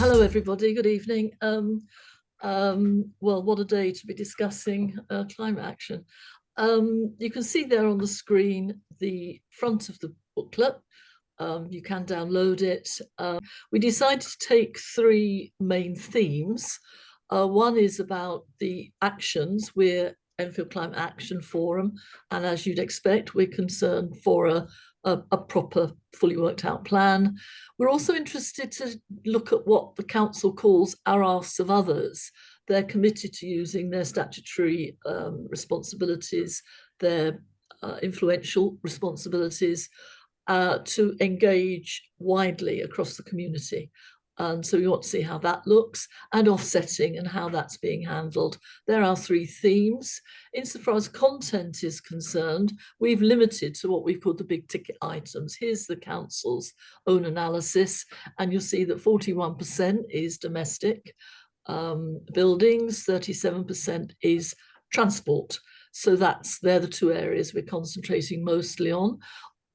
Hello, everybody. Good evening. Well, what a day to be discussing climate action. You can see there on the screen the front of the booklet. You can download it. We decided to take three main themes. One is about the actions. We're Enfield Climate Action Forum, and as you'd expect, we're concerned for a proper, fully worked out plan. We're also interested to look at what the council calls our asks of others. They're committed to using their statutory responsibilities, their influential responsibilities to engage widely across the community. And so we want to see how that looks, and offsetting and how that's being handled. There are three themes. Insofar as content is concerned, we've limited to what we've called the big ticket items. Here's the council's own analysis, and you'll see that 41% is domestic buildings, 37% is transport. So they're the two areas we're concentrating mostly on.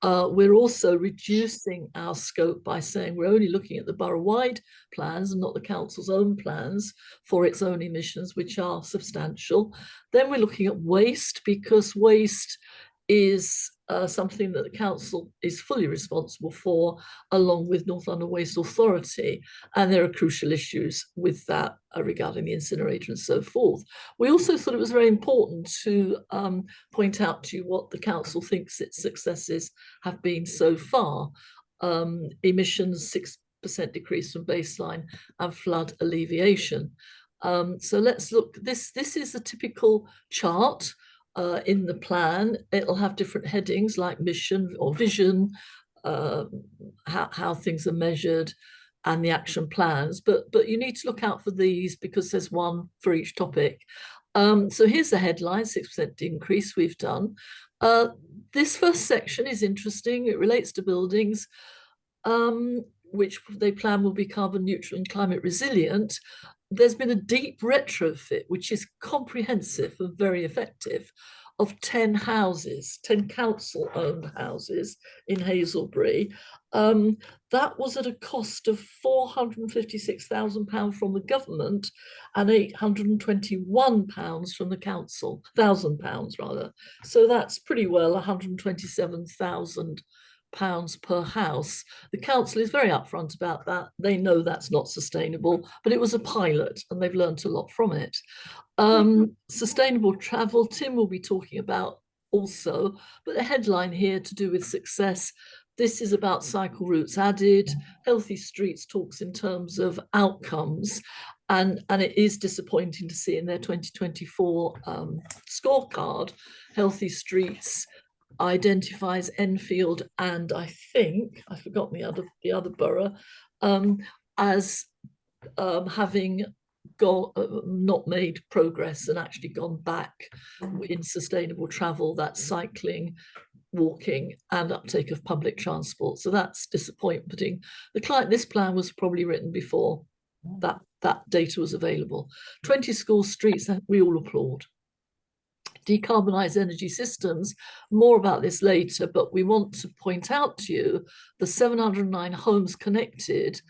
We're also reducing our scope by saying we're only looking at the borough-wide plans and not the council's own plans for its own emissions, which are substantial. Then we're looking at waste, because waste is something that the council is fully responsible for, along with North London Waste Authority, and there are crucial issues with that regarding the incinerator and so forth. We also thought it was very important to point out to you what the council thinks its successes have been so far. Emissions 6% decrease from baseline, and flood alleviation. So let's look. This is a typical chart. In the plan, it'll have different headings like mission or vision, how things are measured, and the action plans. But you need to look out for these because there's one for each topic. So here's the headline: 6% increase we've done. This first section is interesting. It relates to buildings, which they plan will be carbon neutral and climate resilient. There's been a deep retrofit, which is comprehensive and very effective, of 10 houses, 10 council-owned houses in Hazelbury. That was at a cost of £456,000 from the government and £821 from the council, £1,000 rather. So that's pretty well £127,000 per house. The council is very upfront about that. They know that's not sustainable, but it was a pilot and they've learned a lot from it. Sustainable travel, Tim will be talking about also, but the headline here to do with success. This is about cycle routes added. Healthy Streets talks in terms of outcomes, and it is disappointing to see in their 2024 scorecard, Healthy Streets identifies Enfield and I think I've forgotten the other borough as having not made progress and actually gone back in sustainable travel. That's cycling, walking, and uptake of public transport. So that's disappointing. This plan was probably written before that data was available. 20 school streets, we all applaud. Decarbonise energy systems, more about this later, but we want to point out to you the 709 homes connected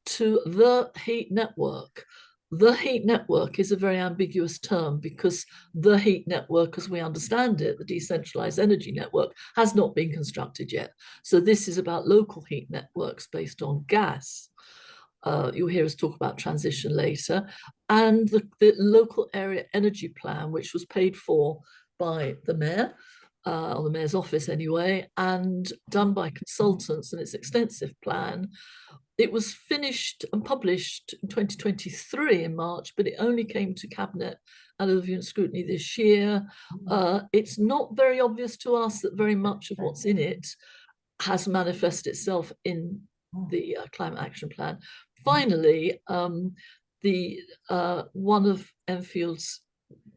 to the heat network. The heat network is a very ambiguous term because the heat network, as we understand it, the decentralized energy network, has not been constructed yet. So this is about local heat networks based on gas. You'll hear us talk about transition later, and the local area energy plan, which was paid for by the mayor, or the mayor's office anyway, and done by consultants, and its extensive plan. It was finished and published in 2023 in March, but it only came to cabinet and review and scrutiny this year. It's not very obvious to us that very much of what's in it has manifested itself in the climate action plan. Finally, one of Enfield's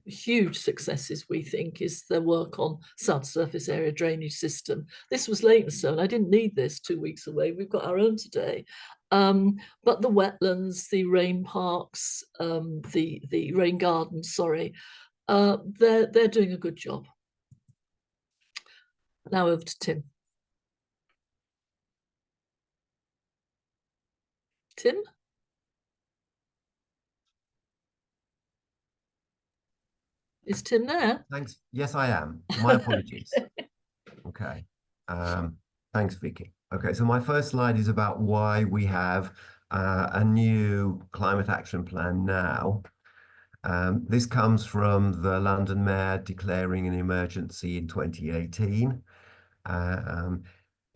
huge successes, we think, is their work on subsurface area drainage system. This was Leytonstone. I didn't need this 2 weeks away. We've got our own today. But the wetlands, the rain parks, the rain gardens, sorry, they're doing a good job. Now over to Tim. Tim? Is Tim there? Thanks. Yes, I am. My apologies. Okay. Um, Thanks, Vicky. Okay, so my first slide is about why we have a new climate action plan now. This comes from the London Mayor declaring an emergency in 2018, um,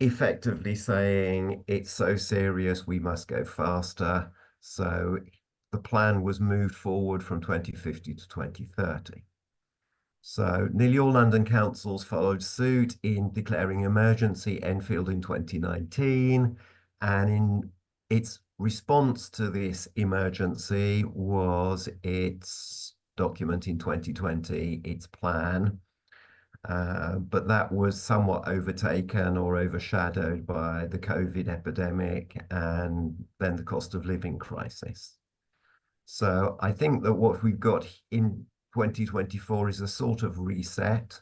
effectively saying it's so serious we must go faster. So the plan was moved forward from 2050 to 2030. So nearly all London councils followed suit in declaring emergency, Enfield in 2019, and in its response to this emergency was its document in 2020, its plan. But that was somewhat overtaken or overshadowed by the COVID epidemic and then the cost of living crisis. So I think that what we've got in 2024 is a sort of reset.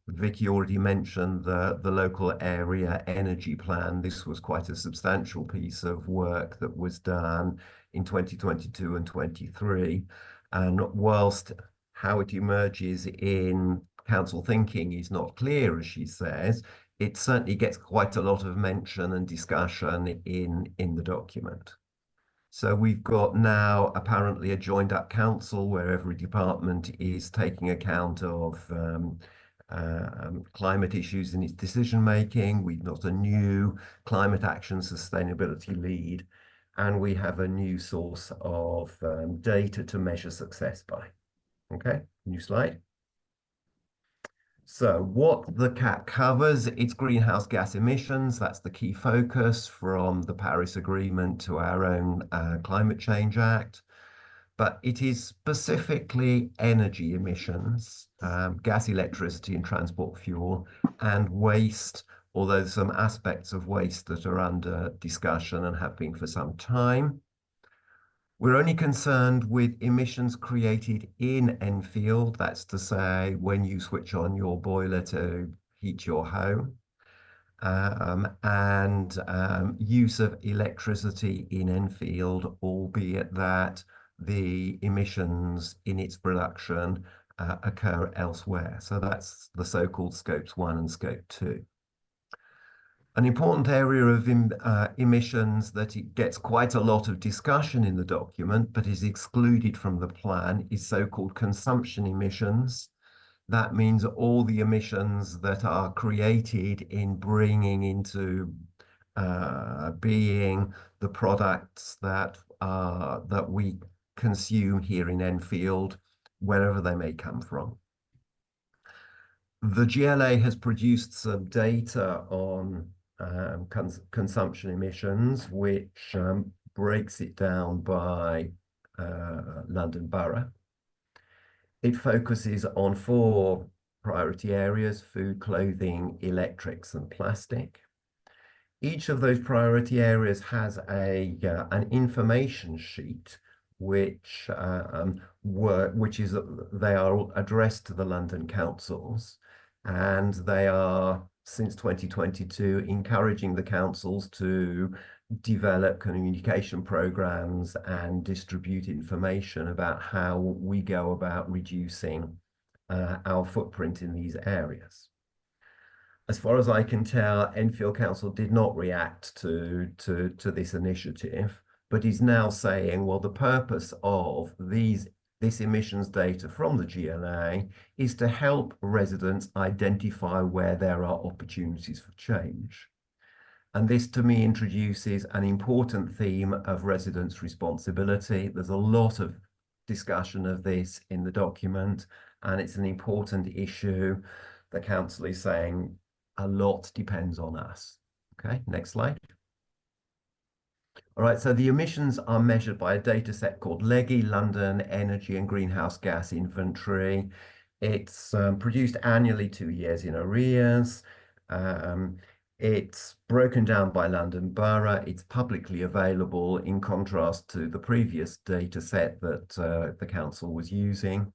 Vicky already mentioned the local area energy plan. This was quite a substantial piece of work that was done in 2022 and 23. And whilst how it emerges in council thinking is not clear, as she says, it certainly gets quite a lot of mention and discussion in the document. So we've got now apparently a joined up council where every department is taking account of climate issues in its decision making. We've got a new climate action sustainability lead, and we have a new source of data to measure success by. Okay, new slide. So what the CAP covers, it's greenhouse gas emissions. That's the key focus from the Paris Agreement to our own Climate Change Act. But it is specifically energy emissions, gas, electricity, and transport fuel, and waste, although some aspects of waste that are under discussion and have been for some time. We're only concerned with emissions created in Enfield. That's to say, when you switch on your boiler to heat your home, and use of electricity in Enfield, albeit that the emissions in its production occur elsewhere. So that's the so-called scopes 1 and scope 2. An important area of emissions that it gets quite a lot of discussion in the document, but is excluded from the plan, is so-called consumption emissions. That means all the emissions that are created in bringing into being the products that we consume here in Enfield, wherever they may come from. The GLA has produced some data on consumption emissions, which breaks it down by London Borough. It focuses on 4 priority areas: food, clothing, electrics, and plastic. Each of those priority areas has an information sheet which they are addressed to the London councils, and they are, since 2022, encouraging the councils to develop communication programs and distribute information about how we go about reducing our footprint in these areas. As far as I can tell, Enfield Council did not react to this initiative, but is now saying, well, the purpose of this emissions data from the GLA is to help residents identify where there are opportunities for change. And this, to me, introduces an important theme of residents' responsibility. There's a lot of discussion of this in the document, and it's an important issue. The council is saying a lot depends on us. Okay, next slide. All right, so the emissions are measured by a data set called LEGI, London Energy and Greenhouse Gas Inventory. It's produced annually, 2 years in arrears. It's broken down by London Borough. It's publicly available, in contrast to the previous data set that the council was using.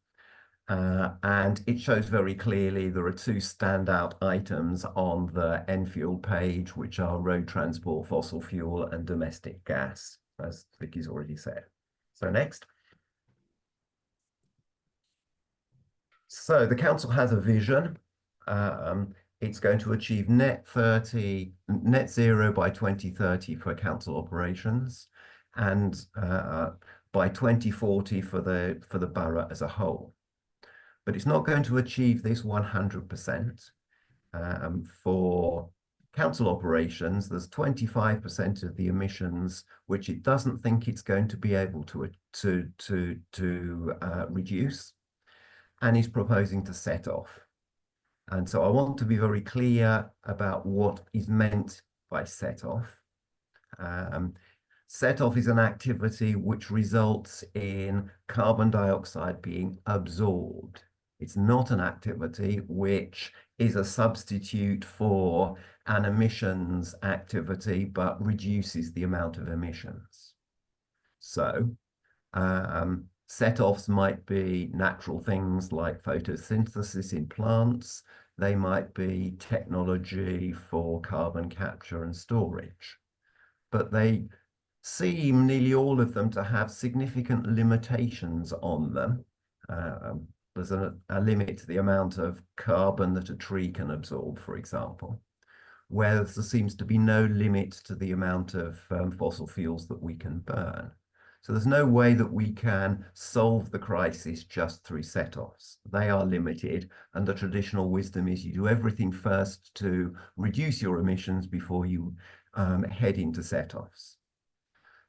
And it shows very clearly there are 2 standout items on the Enfield page, which are road transport, fossil fuel, and domestic gas, as Vicky's already said. So next. So the council has a vision. It's going to achieve net zero by 2030 for council operations, and by 2040 for the borough as a whole. But it's not going to achieve this 100%. For council operations, there's 25% of the emissions which it doesn't think it's going to be able to reduce, and is proposing to set off. And so I want to be very clear about what is meant by set off. Set off is an activity which results in carbon dioxide being absorbed. It's not an activity which is a substitute for an emissions activity, but reduces the amount of emissions. So set-offs might be natural things like photosynthesis in plants. They might be technology for carbon capture and storage. But they seem, nearly all of them, to have significant limitations on them. There's a limit to the amount of carbon that a tree can absorb, for example, whereas there seems to be no limit to the amount of fossil fuels that we can burn. So there's no way that we can solve the crisis just through set-offs. They are limited, and the traditional wisdom is you do everything first to reduce your emissions before you head into set-offs.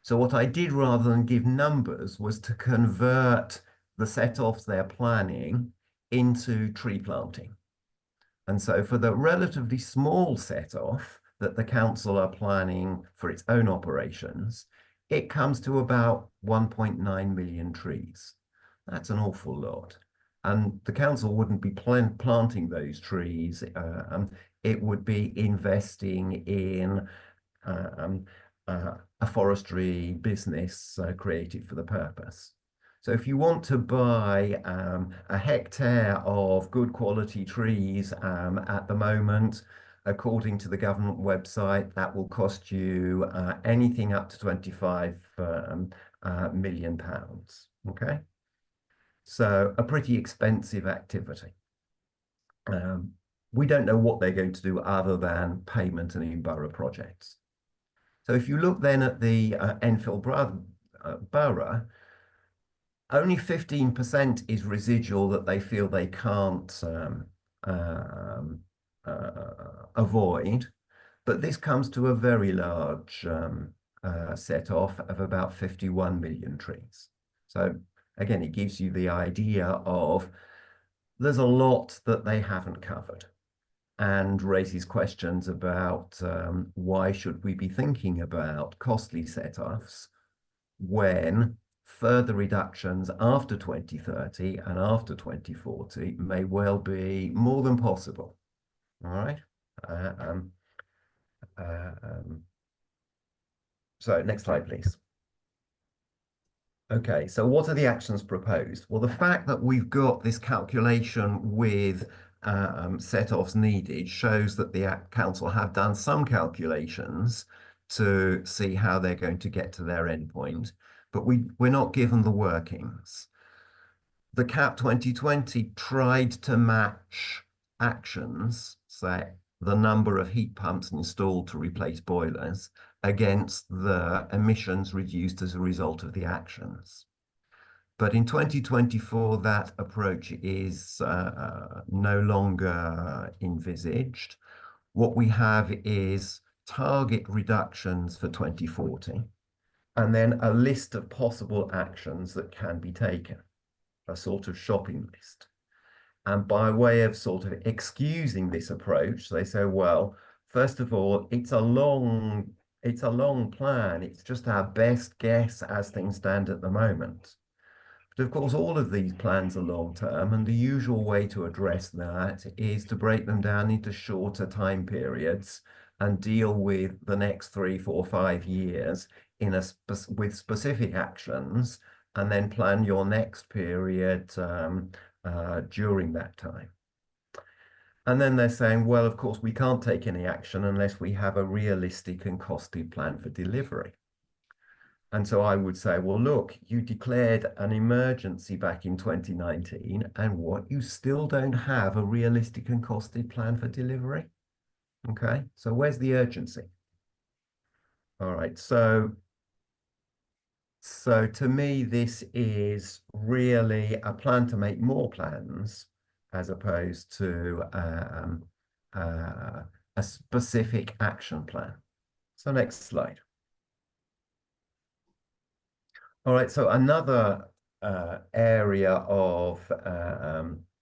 So what I did, rather than give numbers, was to convert the set-offs they're planning into tree planting. And so for the relatively small set-off that the council are planning for its own operations, it comes to about 1.9 million trees. That's an awful lot. And the council wouldn't be planting those trees. It would be investing in a forestry business created for the purpose. So if you want to buy a hectare of good quality trees at the moment, according to the government website, that will cost you anything up to 25 million pounds. Okay, so a pretty expensive activity. We don't know what they're going to do other than payment and in-borough projects. So if you look then at the Enfield borough, only 15% is residual that they feel they can't avoid, but this comes to a very large set-off of about 51 million trees. So again, it gives you the idea of there's a lot that they haven't covered, and raises questions about why should we be thinking about costly set-offs when further reductions after 2030 and after 2040 may well be more than possible. All right. So next slide, please. Okay, so what are the actions proposed? Well, the fact that we've got this calculation with set-offs needed shows that the council have done some calculations to see how they're going to get to their endpoint, but we're not given the workings. The CAP 2020 tried to match actions, say the number of heat pumps installed to replace boilers, against the emissions reduced as a result of the actions. But in 2024, that approach is no longer envisaged. What we have is target reductions for 2040, and then a list of possible actions that can be taken, a sort of shopping list. And by way of sort of excusing this approach, they say, well, first of all, it's a long plan. It's just our best guess as things stand at the moment. But of course, all of these plans are long term, and the usual way to address that is to break them down into shorter time periods and deal with the next 3, 4, 5 years with specific actions, and then plan your next period during that time. And then they're saying, well, of course, we can't take any action unless we have a realistic and costed plan for delivery. And so I would say, well, look, you declared an emergency back in 2019, and what, you still don't have a realistic and costed plan for delivery? Okay, so where's the urgency? All right, so to me, this is really a plan to make more plans as opposed to a specific action plan. So next slide. All right, so another area of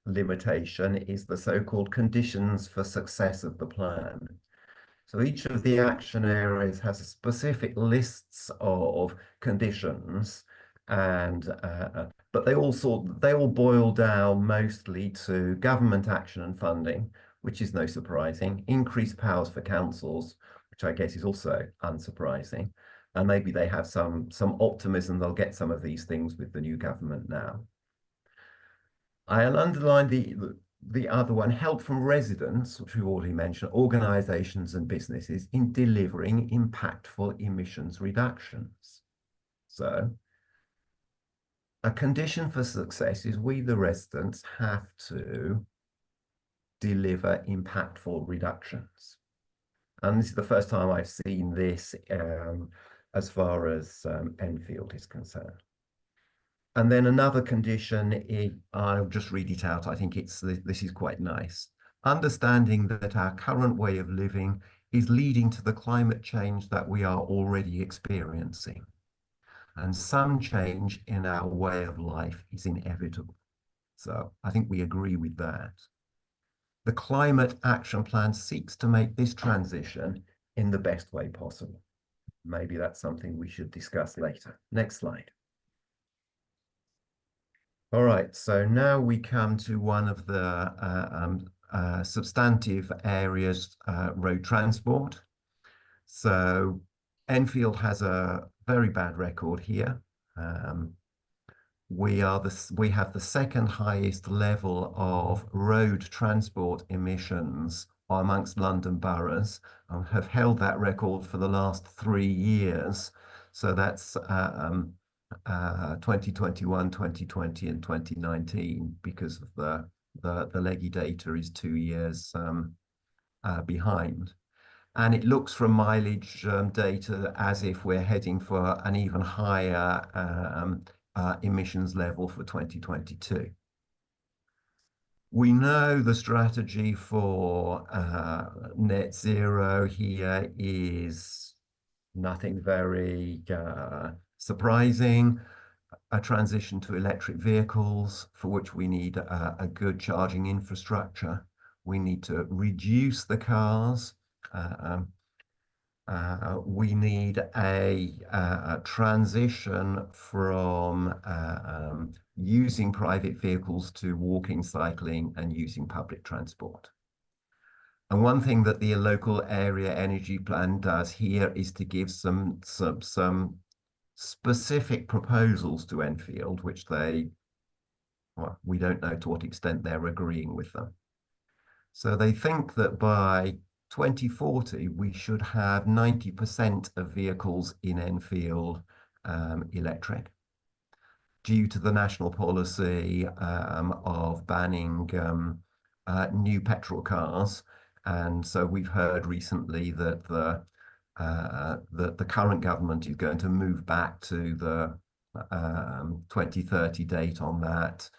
limitation is the so-called conditions for success of the plan. So each of the action areas has specific lists of conditions, and but they all boil down mostly to government action and funding, which is no surprising. Increased powers for councils, which I guess is also unsurprising. And maybe they have some optimism they'll get some of these things with the new government now. I'll underline the other one, help from residents, which we've already mentioned, organizations and businesses in delivering impactful emissions reductions. So a condition for success is we, the residents, have to deliver impactful reductions. And this is the first time I've seen this as far as Enfield is concerned. And then another condition, I'll just read it out. I think this is quite nice. Understanding that our current way of living is leading to the climate change that we are already experiencing. And some change in our way of life is inevitable. So I think we agree with that. The Climate Action Plan seeks to make this transition in the best way possible. Maybe that's something we should discuss later. Next slide. All right, so now we come to one of the substantive areas, road transport. So Enfield has a very bad record here. We have the second highest level of road transport emissions amongst London boroughs, and have held that record for the last 3 years. So that's 2021, 2020, and 2019, because of the leggy data is 2 years behind. And it looks from mileage data as if we're heading for an even higher emissions level for 2022. We know the strategy for net zero here is nothing very surprising. A transition to electric vehicles, for which we need a good charging infrastructure. We need to reduce the cars. We need a transition from using private vehicles to walking, cycling, and using public transport. And one thing that the local area energy plan does here is to give some specific proposals to Enfield, which we don't know to what extent they're agreeing with them. So they think that by 2040, we should have 90% of vehicles in Enfield electric, due to the national policy of banning new petrol cars. And so we've heard recently that the current government is going to move back to the 2030 date on that,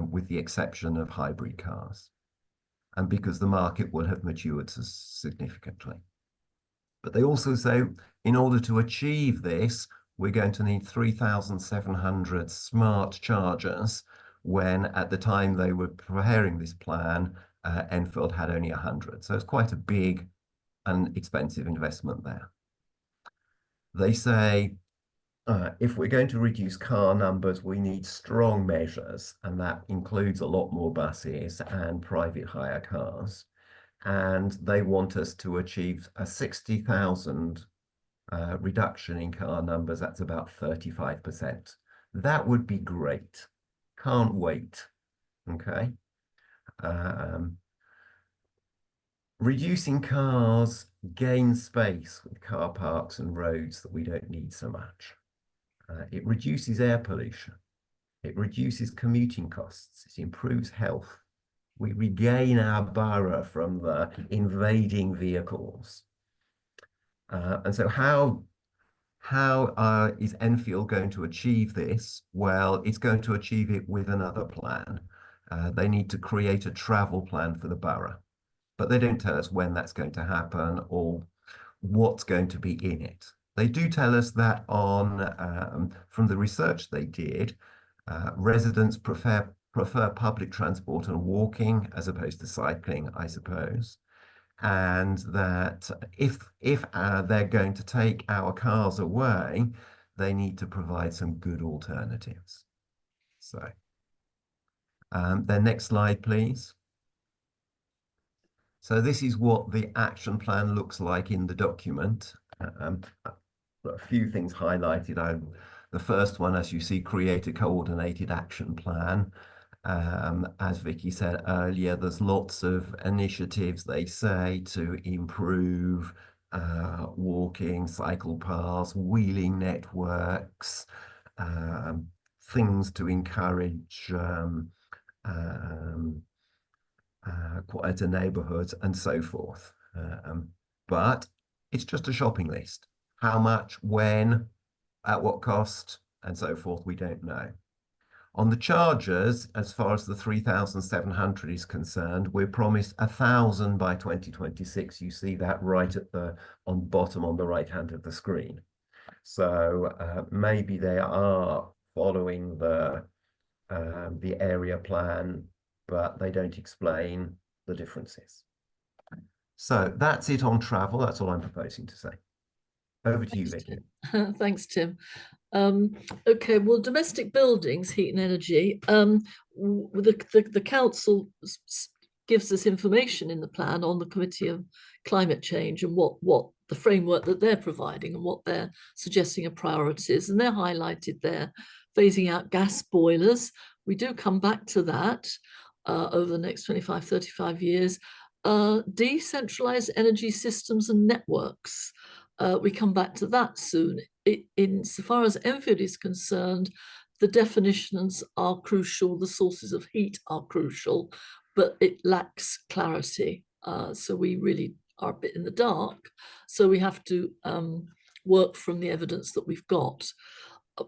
with the exception of hybrid cars, and because the market will have matured significantly. But they also say, in order to achieve this, we're going to need 3,700 smart chargers, when at the time they were preparing this plan, Enfield had only 100. So it's quite a big and expensive investment there. They say, if we're going to reduce car numbers, we need strong measures, and that includes a lot more buses and private hire cars. And they want us to achieve a 60,000 reduction in car numbers. That's about 35%. That would be great. Can't wait. Okay. Reducing cars gain space with car parks and roads that we don't need so much. It reduces air pollution. It reduces commuting costs. It improves health. We regain our borough from the invading vehicles. And so how is Enfield going to achieve this? Well, it's going to achieve it with another plan. They need to create a travel plan for the borough, but they don't tell us when that's going to happen or what's going to be in it. They do tell us that from the research they did, residents prefer public transport and walking as opposed to cycling, I suppose. And that if they're going to take our cars away, they need to provide some good alternatives. So, then next slide, please. So this is what the action plan looks like in the document. A few things highlighted. The first one, as you see, create a coordinated action plan. As Vicky said earlier, there's lots of initiatives, they say, to improve walking, cycle paths, wheeling networks, things to encourage quieter neighborhoods and so forth. But it's just a shopping list. How much, when, at what cost, and so forth, we don't know. On the chargers, as far as the 3,700 is concerned, we're promised 1,000 by 2026. You see that right at on bottom on the right hand of the screen. So maybe they are following the area plan, but they don't explain the differences. So that's it on travel. That's all I'm proposing to say. Over to you, Vicky. Thanks, Tim. Okay, well, domestic buildings, heat and energy. The council gives us information in the plan on the Committee of Climate Change and what the framework that they're providing and what they're suggesting are priorities. And they're highlighted there, phasing out gas boilers. We do come back to that over the next 25, 35 years. Decentralized energy systems and networks. We come back to that soon. Insofar as Enfield is concerned, the definitions are crucial, the sources of heat are crucial, but it lacks clarity. So we really are a bit in the dark. So we have to work from the evidence that we've got,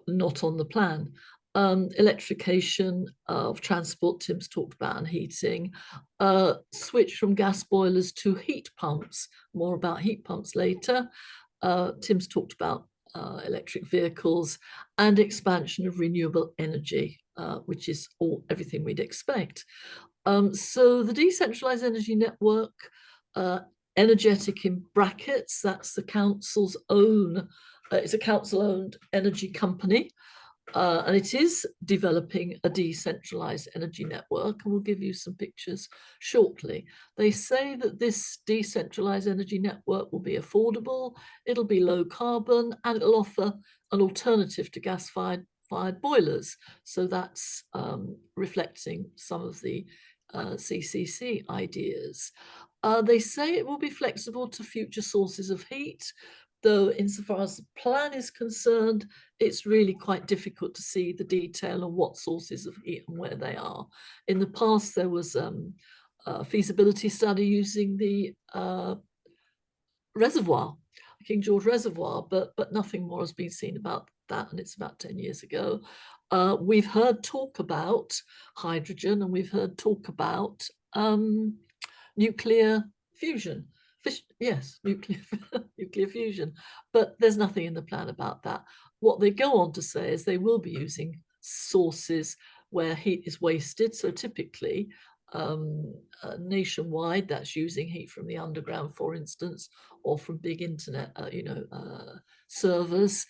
not on the plan. Electrification of transport, Tim's talked about, and heating. Switch from gas boilers to heat pumps. More about heat pumps later. Tim's talked about electric vehicles and expansion of renewable energy, which is everything we'd expect. So the decentralized energy network, energetic in brackets, that's the council's own, it's a council-owned energy company. And it is developing a decentralized energy network, and we'll give you some pictures shortly. They say that this decentralized energy network will be affordable, it'll be low carbon, and it'll offer an alternative to gas-fired boilers. So that's reflecting some of the CCC ideas. They say it will be flexible to future sources of heat, though insofar as the plan is concerned, it's really quite difficult to see the detail of what sources of heat and where they are. In the past, there was a feasibility study using the reservoir, King George Reservoir, but nothing more has been seen about that, and it's about 10 years ago. We've heard talk about hydrogen, and we've heard talk about nuclear fusion. Yes, nuclear fusion, but there's nothing in the plan about that. What they go on to say is they will be using sources where heat is wasted. So typically, nationwide, that's using heat from the underground, for instance, or from big internet, servers.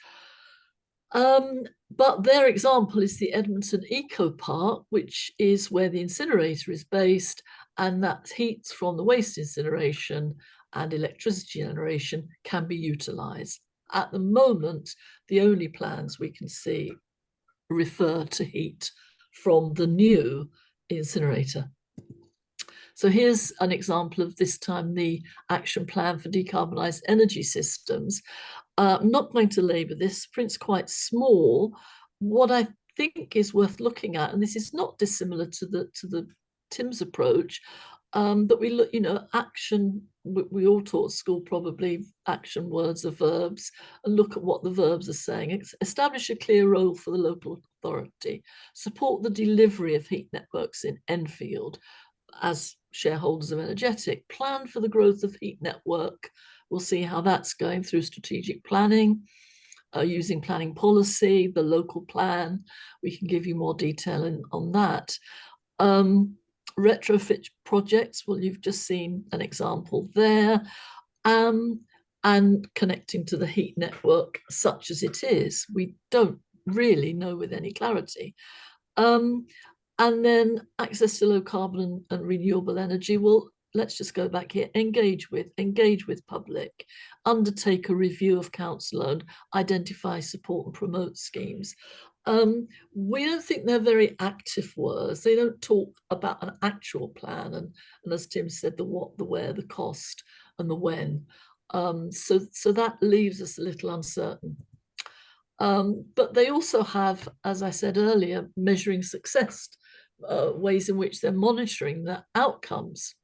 But their example is the Edmonton Eco Park, which is where the incinerator is based, and that heat from the waste incineration and electricity generation can be utilized. At the moment, the only plans we can see refer to heat from the new incinerator. So here's an example of this time the action plan for decarbonised energy systems. I'm not going to labour this, print's quite small. What I think is worth looking at, and this is not dissimilar to the Tim's approach, that we look, action, we all taught at school probably action words are verbs, and look at what the verbs are saying. Establish a clear role for the local authority, support the delivery of heat networks in Enfield as shareholders of Energetic, plan for the growth of heat network. We'll see how that's going through strategic planning, using planning policy, the local plan. We can give you more detail on that. Retrofit projects, well, you've just seen an example there. And connecting to the heat network such as it is. We don't really know with any clarity. And then access to low carbon and renewable energy. Well, let's just go back here. Engage with public, undertake a review of council owned, identify, support and promote schemes. We don't think they're very active words. They don't talk about an actual plan. And as Tim said, the what, the where, the cost and the when. So that leaves us a little uncertain. But they also have, as I said earlier, measuring success, ways in which they're monitoring the outcomes.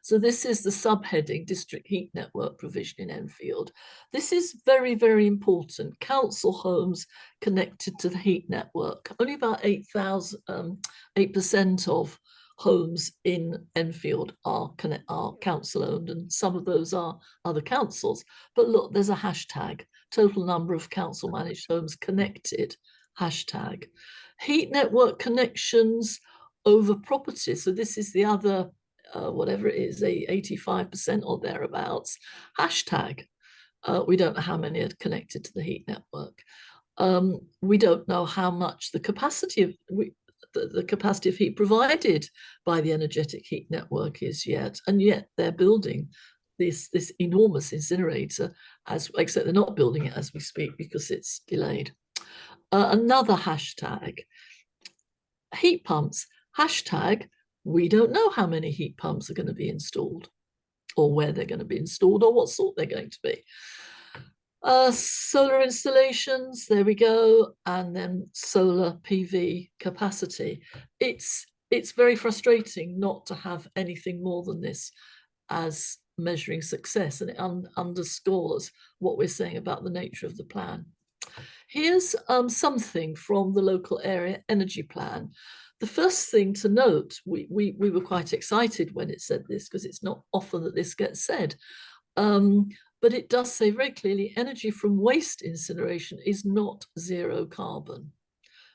So this is the subheading, District Heat Network Provision in Enfield. This is very, very important. Council homes connected to the heat network. Only about 8% of homes in Enfield are council owned, and some of those are other councils. But look, there's a hashtag, total number of council managed homes connected, hashtag. Heat network connections over properties. So this is the other, whatever it is, 85% or thereabouts, hashtag. We don't know how many are connected to the heat network. We don't know how much the capacity of the capacity of heat provided by the energetic heat network is yet, and yet they're building this enormous incinerator, except they're not building it as we speak because it's delayed. Another hashtag, heat pumps, hashtag, we don't know how many heat pumps are going to be installed or where they're going to be installed or what sort they're going to be. Solar installations, there we go, and then solar PV capacity. It's very frustrating not to have anything more than this as measuring success, and it underscores what we're saying about the nature of the plan. Here's something from the local area energy plan. The first thing to note, we were quite excited when it said this because it's not often that this gets said. But it does say very clearly energy from waste incineration is not zero carbon.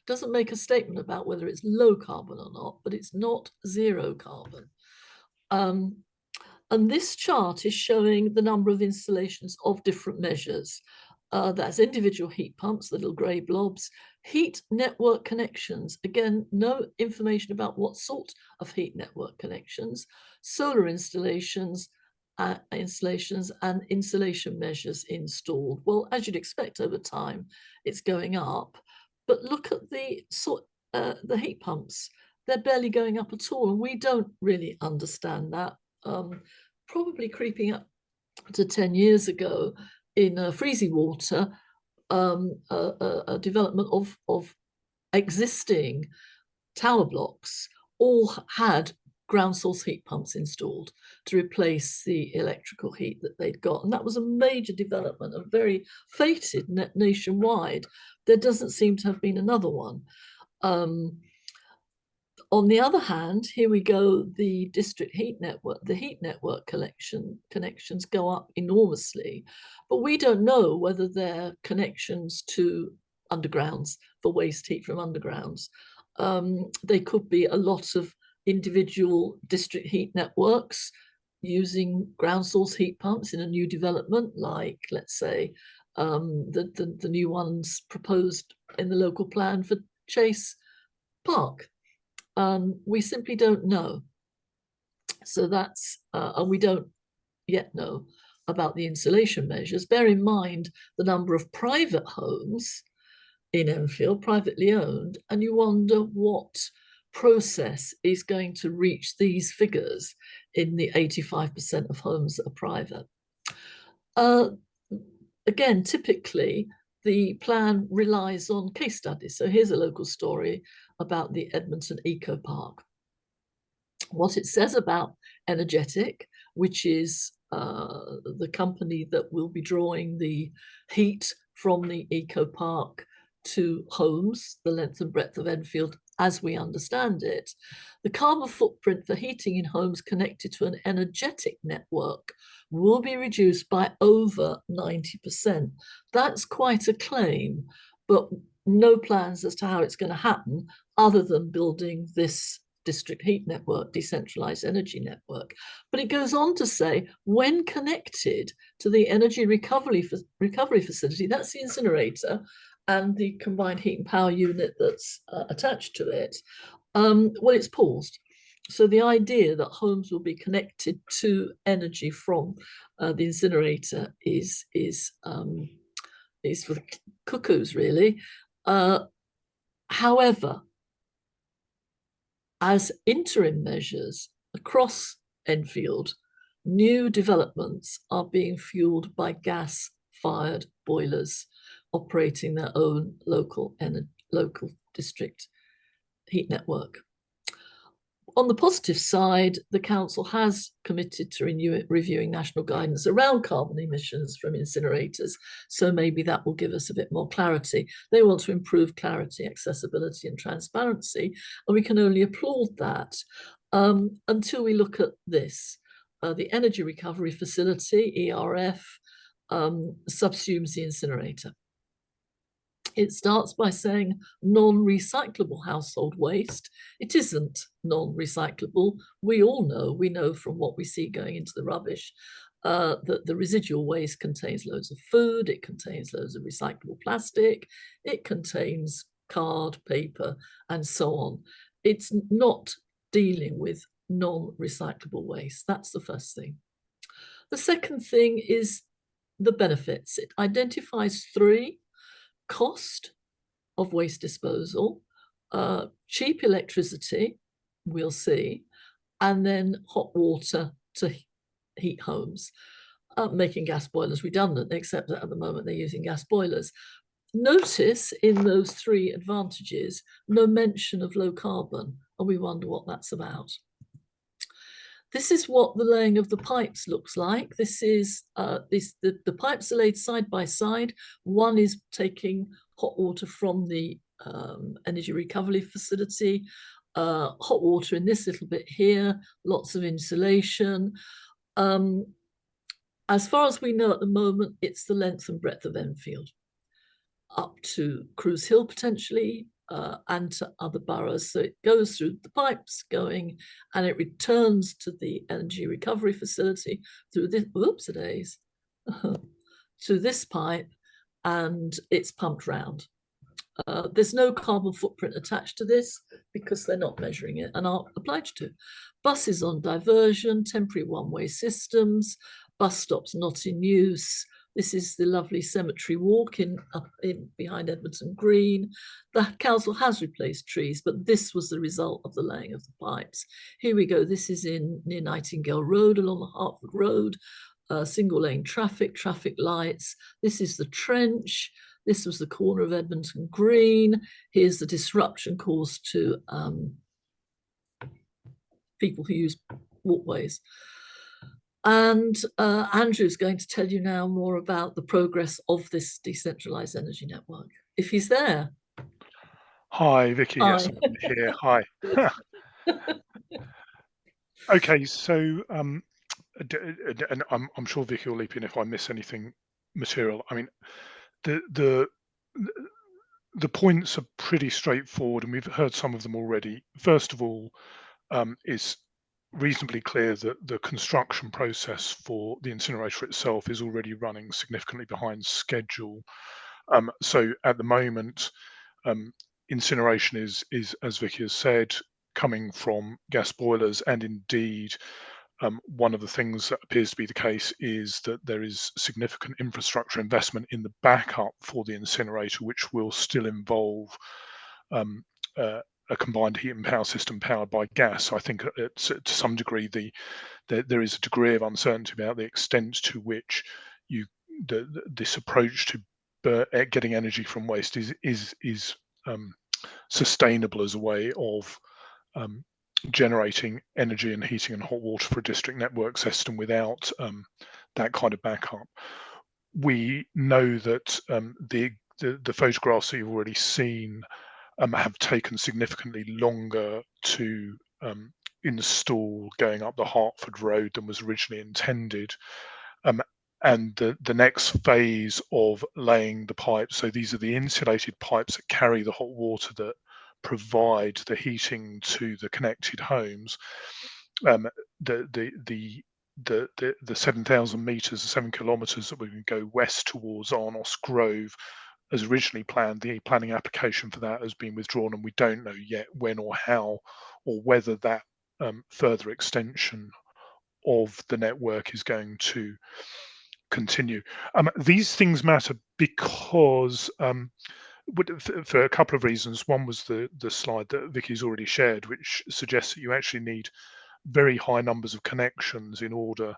Doesn't make a statement about whether it's low carbon or not, but it's not zero carbon. And this chart is showing the number of installations of different measures. That's individual heat pumps, the little grey blobs, heat network connections. Again, no information about what sort of heat network connections, solar installations and insulation measures installed. Well, as you'd expect over time, it's going up. But look at the heat pumps. They're barely going up at all, and we don't really understand that. Probably creeping up to 10 years ago in Freezy Water, a development of existing tower blocks all had ground source heat pumps installed to replace the electrical heat that they'd got. And that was a major development, a very fated nationwide. There doesn't seem to have been another one. On the other hand, here we go, the district heat network, the heat network connections go up enormously, but we don't know whether they're connections to undergrounds for waste heat from undergrounds. They could be a lot of individual district heat networks using ground source heat pumps in a new development, like, let's say, the new ones proposed in the local plan for Chase Park. We simply don't know. So that's, and we don't yet know about the insulation measures. Bear in mind the number of private homes in Enfield, privately owned, and you wonder what process is going to reach these figures in the 85% of homes that are private. Again, typically, the plan relies on case studies. So here's a local story about the Edmonton Eco Park. What it says about Energetic, which is the company that will be drawing the heat from the eco park to homes, the length and breadth of Enfield, as we understand it. The carbon footprint for heating in homes connected to an energetic network will be reduced by over 90%. That's quite a claim, but no plans as to how it's going to happen other than building this district heat network, decentralized energy network. But it goes on to say, when connected to the energy recovery facility, that's the incinerator, and the combined heat and power unit that's attached to it, well, it's paused. So the idea that homes will be connected to energy from the incinerator is for the cuckoos, really. However, as interim measures across Enfield, new developments are being fueled by gas-fired boilers operating their own local district heat network. On the positive side, the council has committed to reviewing national guidance around carbon emissions from incinerators, so maybe that will give us a bit more clarity. They want to improve clarity, accessibility, and transparency, and we can only applaud that until we look at this. The Energy Recovery Facility, ERF, subsumes the incinerator. It starts by saying non-recyclable household waste. It isn't non-recyclable. We all know, we know from what we see going into the rubbish, that the residual waste contains loads of food, it contains loads of recyclable plastic, it contains card, paper, and so on. It's not dealing with non-recyclable waste. That's the first thing. The second thing is the benefits. It identifies three: cost of waste disposal, cheap electricity, we'll see, and then hot water to heat homes, making gas boilers redundant, except that at the moment they're using gas boilers. Notice in those three advantages, no mention of low carbon, and we wonder what that's about. This is what the laying of the pipes looks like. This is the pipes are laid side by side. One is taking hot water from the energy recovery facility, hot water in this little bit here, lots of insulation. As far as we know at the moment, it's the length and breadth of Enfield, up to Cruise Hill potentially, and to other boroughs. So it goes through the pipes going, and it returns to the energy recovery facility through this, whoops-a-days, to this pipe, and it's pumped round. There's no carbon footprint attached to this because they're not measuring it and aren't obliged to. Buses on diversion, temporary one-way systems, bus stops not in use. This is the lovely cemetery walk up behind Edmonton Green. The council has replaced trees, but this was the result of the laying of the pipes. Here we go. This is near Nightingale Road along the Hertford Road. Single lane traffic lights. This is the trench. This was the corner of Edmonton Green. Here's the disruption caused to people who use walkways. And Andrew's going to tell you now more about the progress of this decentralized energy network, if he's there. Hi, Vicky. Hi. Yes, I'm here. Hi. Okay, so and I'm sure Vicky will leap in if I miss anything material. I mean, the points are pretty straightforward, and we've heard some of them already. First of all, it's reasonably clear that the construction process for the incinerator itself is already running significantly behind schedule. So at the moment, incineration is, as Vicky has said, coming from gas boilers, and indeed, one of the things that appears to be the case is that there is significant infrastructure investment in the backup for the incinerator, which will still involve a combined heat and power system powered by gas. So I think it's, to some degree there is a degree of uncertainty about the extent to which you this approach to getting energy from waste is sustainable as a way of generating energy and heating and hot water for a district network system without that kind of backup. We know that the photographs that you've already seen have taken significantly longer to install going up the Hertford Road than was originally intended. And the next phase of laying the pipes, so these are the insulated pipes that carry the hot water that provide the heating to the connected homes. The 7,000 meters, the 7 kilometers that we can go west towards Arnos Grove, as originally planned, the planning application for that has been withdrawn, and we don't know yet when or how or whether that further extension of the network is going to continue. These things matter because for a couple of reasons. One was the slide that Vicky's already shared, which suggests that you actually need very high numbers of connections in order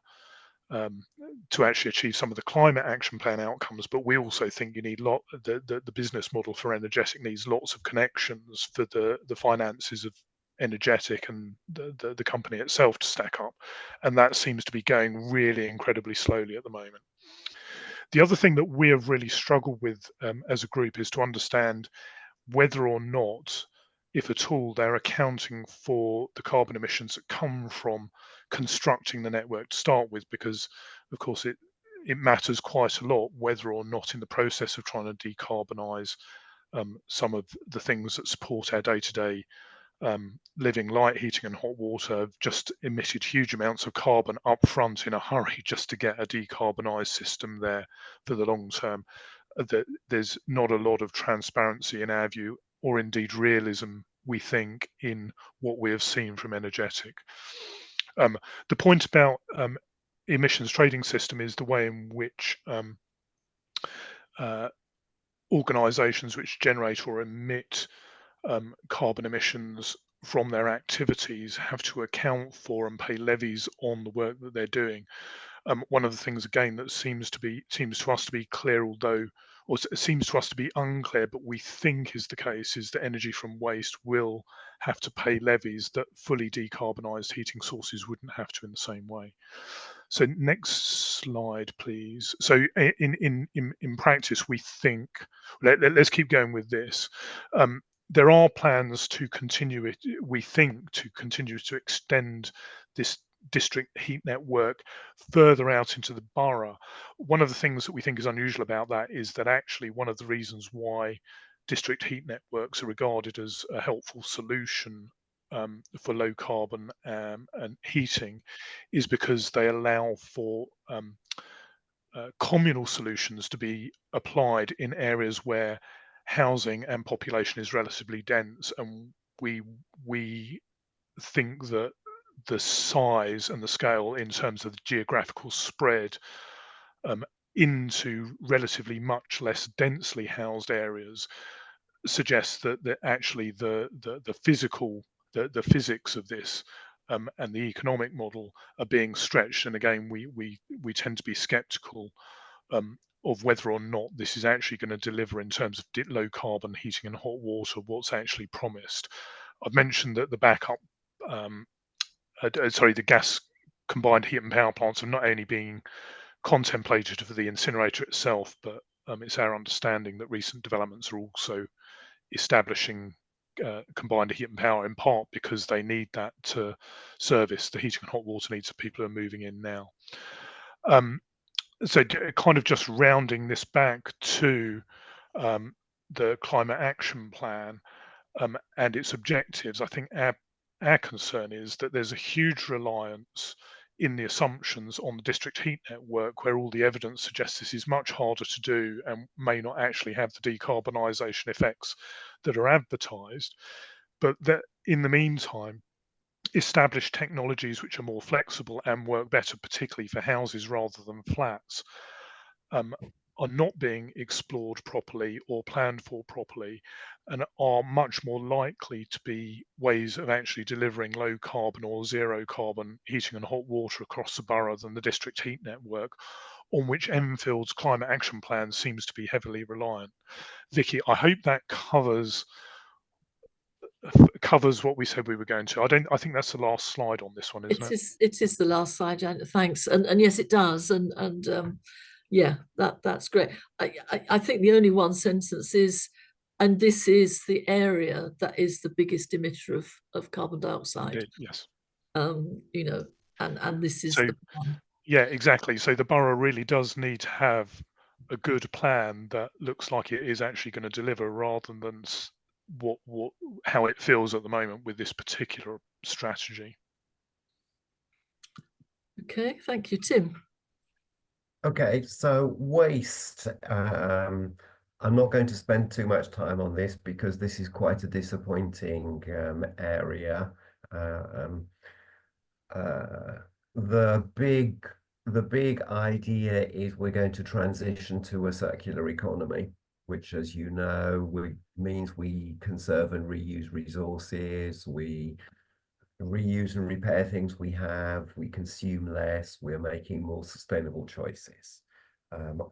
to actually achieve some of the climate action plan outcomes. But we also think you need the business model for energetic needs lots of connections for the finances of energetic and the company itself to stack up, and that seems to be going really incredibly slowly at the moment. The other thing that we have really struggled with as a group is to understand whether or not, if at all, they're accounting for the carbon emissions that come from constructing the network to start with, because of course it matters quite a lot whether or not in the process of trying to decarbonize some of the things that support our day-to-day living, like heating and hot water, have just emitted huge amounts of carbon up front in a hurry just to get a decarbonised system there for the long term. There's not a lot of transparency in our view, or indeed realism, we think, in what we have seen from energetic. The point about emissions trading system is the way in which organisations which generate or emit carbon emissions from their activities have to account for and pay levies on the work that they're doing. One of the things, again, that seems to us to be clear, or seems to us to be unclear, but we think is the case, is that energy from waste will have to pay levies that fully decarbonised heating sources wouldn't have to in the same way. So next slide, please. So in practice, we think, let's keep going with this. There are plans to continue it, we think, to continue to extend this district heat network further out into the borough. One of the things that we think is unusual about that is that actually one of the reasons why district heat networks are regarded as a helpful solution for low carbon and heating is because they allow for communal solutions to be applied in areas where housing and population is relatively dense, and we think that the size and the scale in terms of the geographical spread into relatively much less densely housed areas suggests that actually the physics of this and the economic model are being stretched. And again, we tend to be skeptical of whether or not this is actually going to deliver in terms of low carbon heating and hot water what's actually promised. I've mentioned that the backup, the gas combined heat and power plants are not only being contemplated for the incinerator itself, but it's our understanding that recent developments are also establishing combined heat and power, in part because they need that to service the heating and hot water needs of people who are moving in now. So kind of just rounding this back to the climate action plan and its objectives, I think our concern is that there's a huge reliance in the assumptions on the district heat network, where all the evidence suggests this is much harder to do and may not actually have the decarbonisation effects that are advertised, but that in the meantime, established technologies which are more flexible and work better, particularly for houses rather than flats, are not being explored properly or planned for properly, and are much more likely to be ways of actually delivering low carbon or zero carbon heating and hot water across the borough than the district heat network, on which Enfield's climate action plan seems to be heavily reliant. Vicky, I hope that covers what we said we were going to. I think that's the last slide on this one, isn't it? It is the last slide, Janet. Thanks. And yes, it does. And yeah, that's great. I think the only one sentence is, and this is the area that is the biggest emitter of carbon dioxide. Indeed, yes. You know, and this is So, the plan. yeah, exactly. So the borough really does need to have a good plan that looks like it is actually going to deliver, rather than how it feels at the moment with this particular strategy. Okay, thank you, Tim. Okay, so waste. I'm not going to spend too much time on this because this is quite a disappointing area. The big idea is we're going to transition to a circular economy, which, as you know, means we conserve and reuse resources, we reuse and repair things we have, we consume less, we're making more sustainable choices.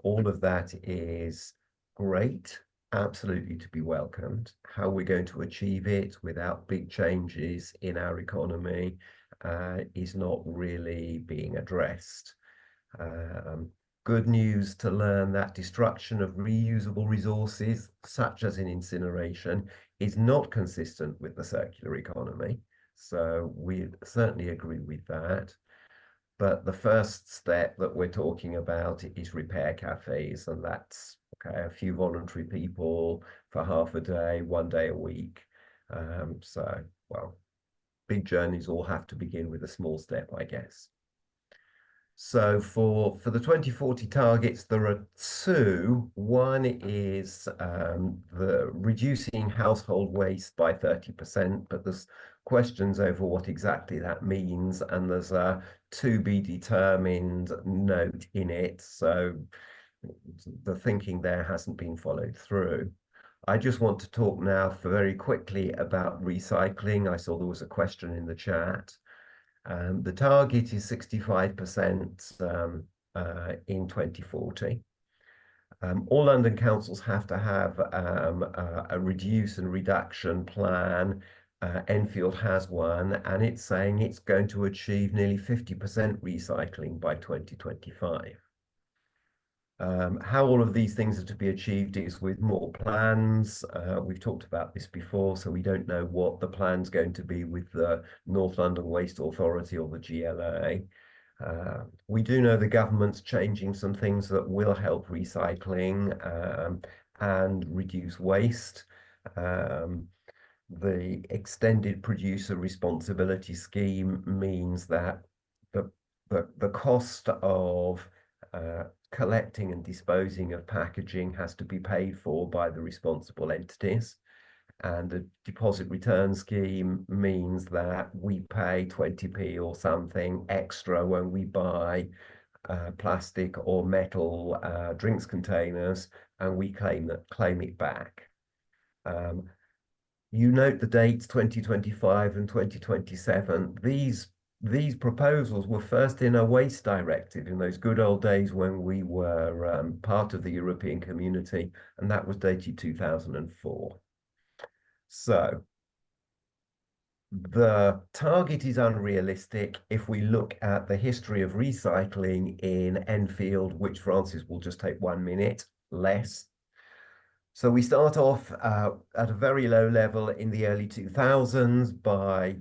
All of that is great, absolutely to be welcomed. How we're going to achieve it without big changes in our economy is not really being addressed. Good news to learn that destruction of reusable resources, such as in incineration, is not consistent with the circular economy. So we certainly agree with that. But the first step that we're talking about is repair cafes, and that's okay, a few voluntary people for half a day, 1 day a week. So, well, big journeys all have to begin with a small step, I guess. So for the 2040 targets, there are two. One is the reducing household waste by 30%, but there's questions over what exactly that means, and there's a to be determined note in it. So the thinking there hasn't been followed through. I just want to talk now very quickly about recycling. I saw there was a question in the chat. The target is 65% in 2040. All London councils have to have a reduce and reduction plan. Enfield has one, and it's saying it's going to achieve nearly 50% recycling by 2025. How all of these things are to be achieved is with more plans. We've talked about this before, so we don't know what the plan's going to be with the North London Waste Authority or the GLA. We do know the government's changing some things that will help recycling and reduce waste. The extended producer responsibility scheme means that the cost of collecting and disposing of packaging has to be paid for by the responsible entities. And the deposit return scheme means that we pay 20p or something extra when we buy plastic or metal drinks containers, and we claim it back. You note the dates 2025 and 2027. These proposals were first in a waste directive in those good old days when we were part of the European community, and that was dated 2004. So the target is unrealistic if we look at the history of recycling in Enfield, which Francis will just take 1 minute less. So we start off at a very low level in the early 2000s. By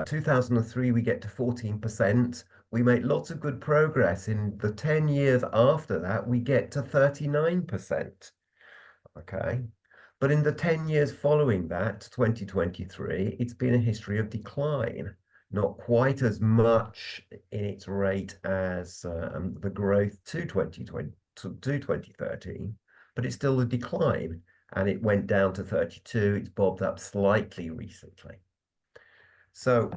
2003, we get to 14%. We make lots of good progress. In the 10 years after that, we get to 39%. Okay. But in the 10 years following that, 2023, it's been a history of decline. Not quite as much in its rate as the growth to 2020 to 2013. But it's still a decline, and it went down to 32. It's bobbed up slightly recently. So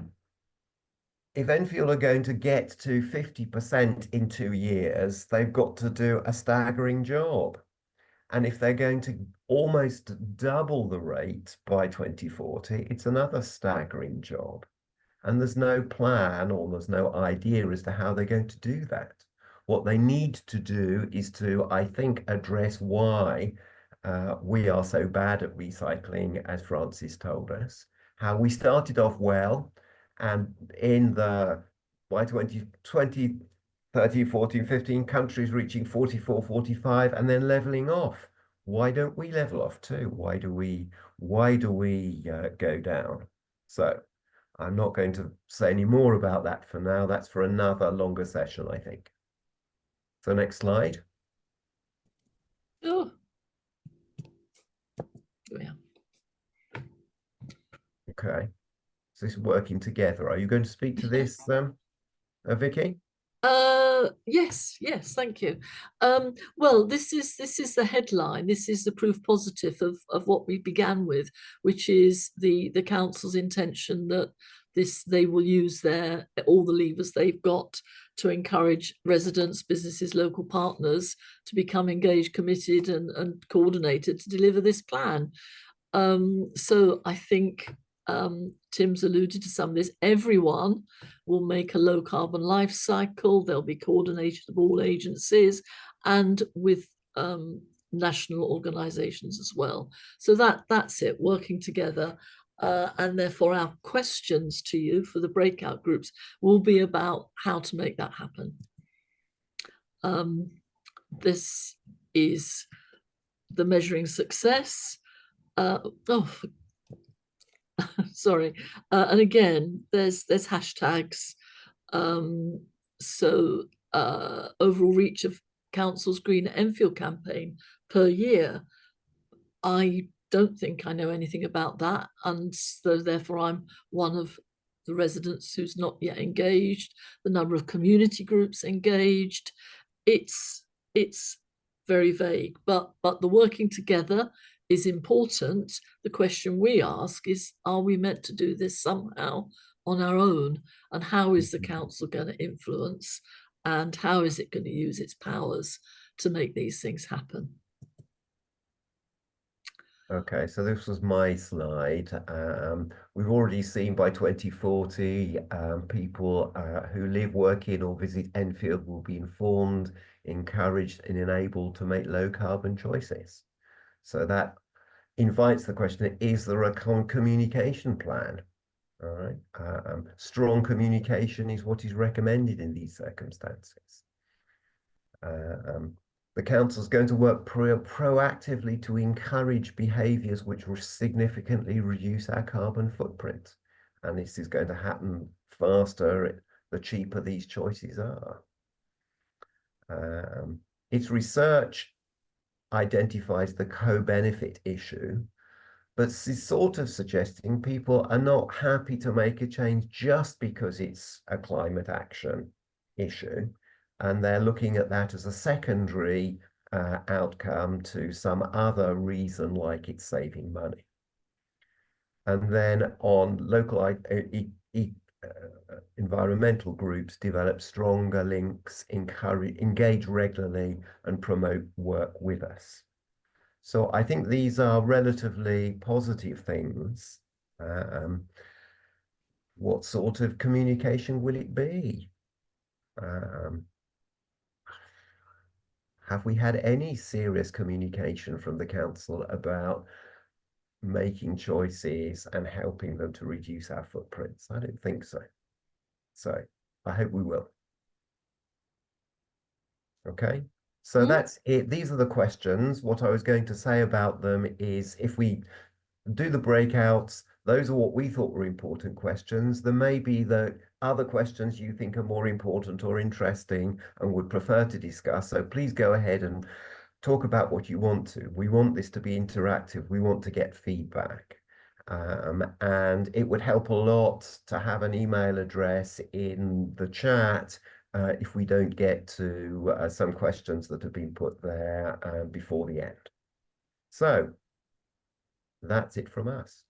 if Enfield are going to get to 50% in 2 years, they've got to do a staggering job. And if they're going to almost double the rate by 2040, it's another staggering job. And there's no plan or there's no idea as to how they're going to do that. What they need to do is to, I think, address why we are so bad at recycling, as Francis told us, how we started off well, and by 2020, 13, 14, 15 countries reaching 44, 45, and then leveling off. Why don't we level off too? Why do we go down? So I'm not going to say any more about that for now. That's for another longer session, I think. So next slide. Oh, yeah. Okay. So this is working together. Are you going to speak to this, Vicky? Yes, thank you. Well, this is the headline. This is the proof positive of what we began with, which is the council's intention that they will use all the levers they've got to encourage residents, businesses, local partners to become engaged, committed, and coordinated to deliver this plan. So I think Tim's alluded to some of this. Everyone will make a low carbon life cycle. They'll be coordinated of all agencies and with national organizations as well. So that's it, working together. And therefore our questions to you for the breakout groups will be about how to make that happen. This is the measuring success. Sorry. And again, there's hashtags. So overall reach of council's Green Enfield campaign per year. I don't think I know anything about that, and so therefore I'm one of the residents who's not yet engaged. The number of community groups engaged, it's very vague, but the working together is important. The question we ask is, are we meant to do this somehow on our own? And how is the council going to influence? And how is it going to use its powers to make these things happen? Okay, so this was my slide. We've already seen by 2040, people who live, work in, or visit Enfield will be informed, encouraged, and enabled to make low carbon choices. So that invites the question, is there a communication plan? All right. Strong communication is what is recommended in these circumstances. The council is going to work proactively to encourage behaviours which will significantly reduce our carbon footprint. And this is going to happen faster the cheaper these choices are. Its research identifies the co-benefit issue, but is sort of suggesting people are not happy to make a change just because it's a climate action issue. And they're looking at that as a secondary outcome to some other reason, like it's saving money. And then on local environmental groups, develop stronger links, engage regularly, and promote work with us. So I think these are relatively positive things. What sort of communication will it be? Have we had any serious communication from the council about making choices and helping them to reduce our footprints? I don't think so. So I hope we will. Okay, so that's it. These are the questions. What I was going to say about them is, if we do the breakouts, those are what we thought were important questions. There may be the other questions you think are more important or interesting and would prefer to discuss. So please go ahead and talk about what you want to. We want this to be interactive. We want to get feedback. And it would help a lot to have an email address in the chat if we don't get to some questions that have been put there before the end. So that's it from us.